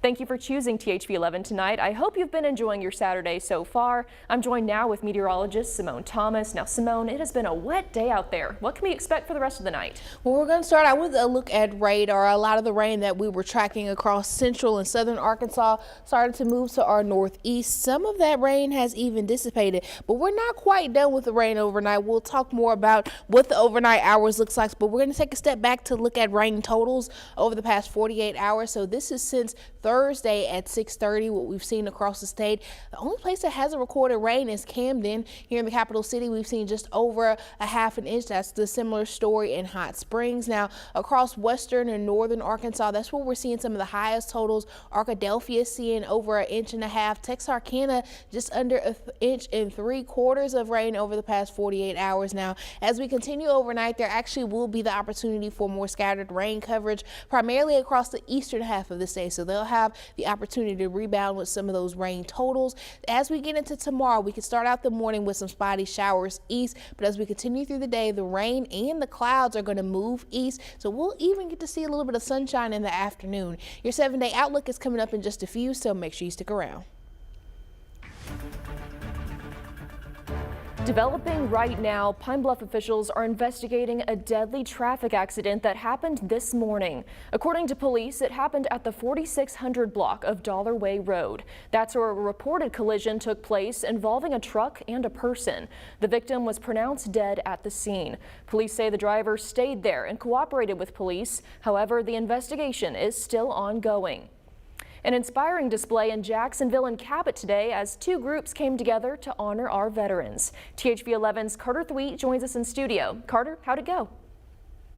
Thank you for choosing THV 11 tonight. I hope you've been enjoying your Saturday so far. I'm joined now with meteorologist Simone Thomas. Now, Simone, it has been a wet day out there. What can we expect for the rest of the night? Well, we're going to start out with a look at radar. A lot of the rain that we were tracking across central and southern Arkansas started to move to our northeast. Some of that rain has even dissipated, but we're not quite done with the rain overnight. We'll talk more about what the overnight hours looks like, but we're going to take a step back to look at rain totals over the past 48 hours. So this is since Thursday at 6:30, what we've seen across the state. The only place that hasn't recorded rain is Camden. Here in the capital city, we've seen just over a half an inch. That's the similar story in Hot Springs. Now, across western and northern Arkansas, that's where we're seeing some of the highest totals. Arkadelphia seeing over 1.5 inches. Texarkana just under 1.75 inches of rain over the past 48 hours. Now, as we continue overnight, there actually will be the opportunity for more scattered rain coverage, primarily across the eastern half of the state. So they'll have the opportunity to rebound with some of those rain totals. As we get into tomorrow, we can start out the morning with some spotty showers east, but as we continue through the day, the rain and the clouds are going to move east. So we'll even get to see a little bit of sunshine in the afternoon. Your 7-day outlook is coming up in just a few, so make sure you stick around. Developing right now, Pine Bluff officials are investigating a deadly traffic accident that happened this morning. According to police, it happened at the 4600 block of Dollar Way Road. That's where a reported collision took place involving a truck and a person. The victim was pronounced dead at the scene. Police say the driver stayed there and cooperated with police. However, the investigation is still ongoing. An inspiring display in Jacksonville and Cabot today as two groups came together to honor our veterans. THV 11's Carter Thweet joins us in studio. Carter, how'd it go?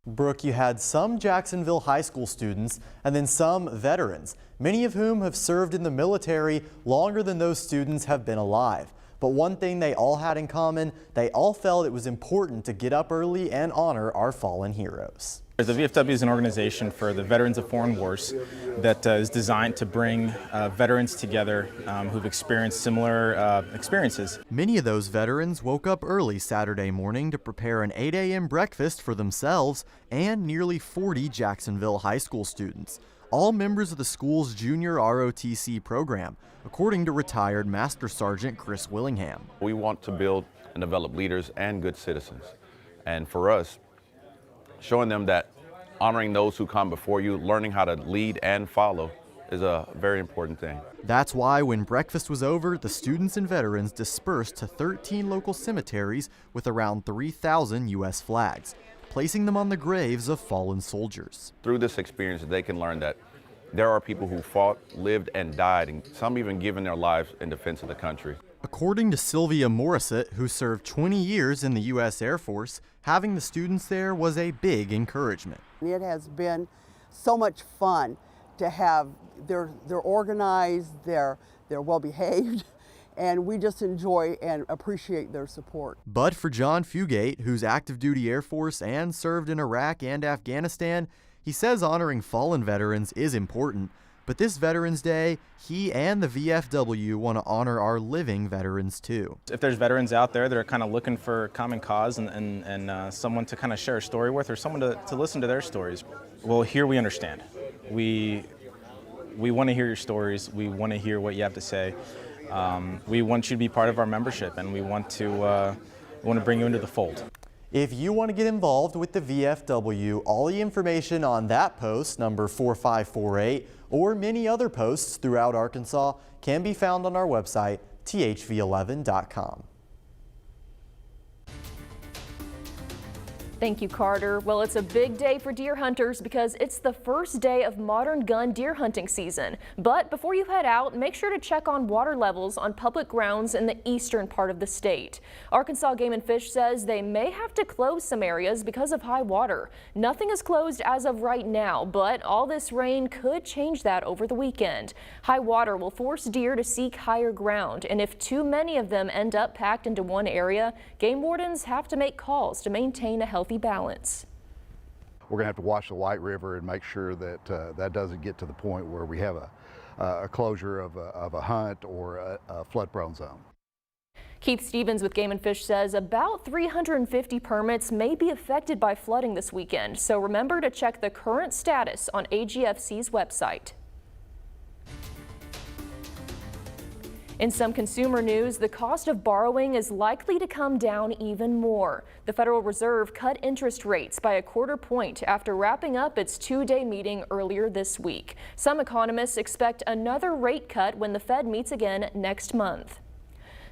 Brooke, you had some Jacksonville high school students and then some veterans, many of whom have served in the military longer than those students have been alive. But one thing they all had in common, they all felt it was important to get up early and honor our fallen heroes. The VFW is an organization for the veterans of foreign wars that is designed to bring veterans together who've experienced similar experiences. Many of those veterans woke up early Saturday morning to prepare an 8 a.m. breakfast for themselves and nearly 40 Jacksonville high school students, all members of the school's junior ROTC program, according to retired Master Sergeant Chris Willingham. We want to build and develop leaders and good citizens. And for us, showing them that honoring those who come before you, learning how to lead and follow is a very important thing. That's why when breakfast was over, the students and veterans dispersed to 13 local cemeteries with around 3,000 U.S. flags, placing them on the graves of fallen soldiers. Through this experience, they can learn that there are people who fought, lived, and died, and some even given their lives in defense of the country. According to Sylvia Morissette, who served 20 years in the U.S. Air Force, having the students there was a big encouragement. It has been so much fun to have, they're organized, they're well behaved, and we just enjoy and appreciate their support. But for John Fugate, who's active duty Air Force and served in Iraq and Afghanistan, he says honoring fallen veterans is important. But this Veterans Day, he and the VFW want to honor our living veterans too. If there's veterans out there that are kind of looking for a common cause and someone to kind of share a story with or someone to listen to their stories, well, here we understand. We want to hear your stories. We want to hear what you have to say. We want you to be part of our membership, and we want to bring you into the fold. If you want to get involved with the VFW, all the information on that post, number 4548, or many other posts throughout Arkansas can be found on our website, thv11.com. Thank you, Carter. Well, it's a big day for deer hunters because it's the first day of modern gun deer hunting season. But before you head out, make sure to check on water levels on public grounds in the eastern part of the state. Arkansas Game and Fish says they may have to close some areas because of high water. Nothing is closed as of right now, but all this rain could change that over the weekend. High water will force deer to seek higher ground, and if too many of them end up packed into one area, game wardens have to make calls to maintain a healthy balance. We're going to have to watch the White River and make sure that that doesn't get to the point where we have a closure of a hunt or a flood-prone zone. Keith Stevens with Game and Fish says about 350 permits may be affected by flooding this weekend, so remember to check the current status on AGFC's website. In some consumer news, the cost of borrowing is likely to come down even more. The Federal Reserve cut interest rates by 1/4 point after wrapping up its 2-day meeting earlier this week. Some economists expect another rate cut when the Fed meets again next month.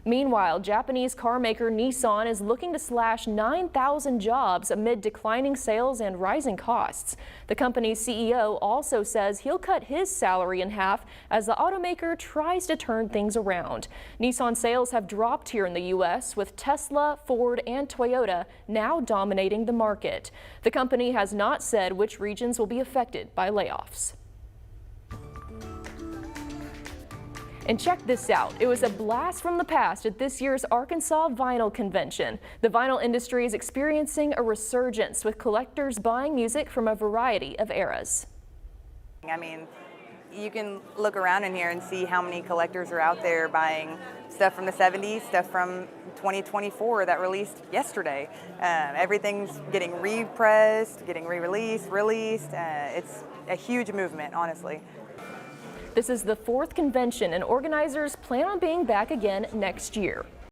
Meanwhile, Japanese car maker Nissan is looking to slash 9,000 jobs amid declining sales and rising costs. The company's CEO also says he'll cut his salary in half as the automaker tries to turn things around. Nissan sales have dropped here in the U.S., with Tesla, Ford, and Toyota now dominating the market. The company has not said which regions will be affected by layoffs. And check this out. It was a blast from the past at this year's Arkansas Vinyl Convention. The vinyl industry is experiencing a resurgence, with collectors buying music from a variety of eras. I mean, you can look around in here and see how many collectors are out there buying stuff from the 70s, stuff from 2024 that released yesterday. Everything's getting repressed, getting re-released, released. It's a huge movement, honestly. This is the 4th convention, and organizers plan on being back again next year.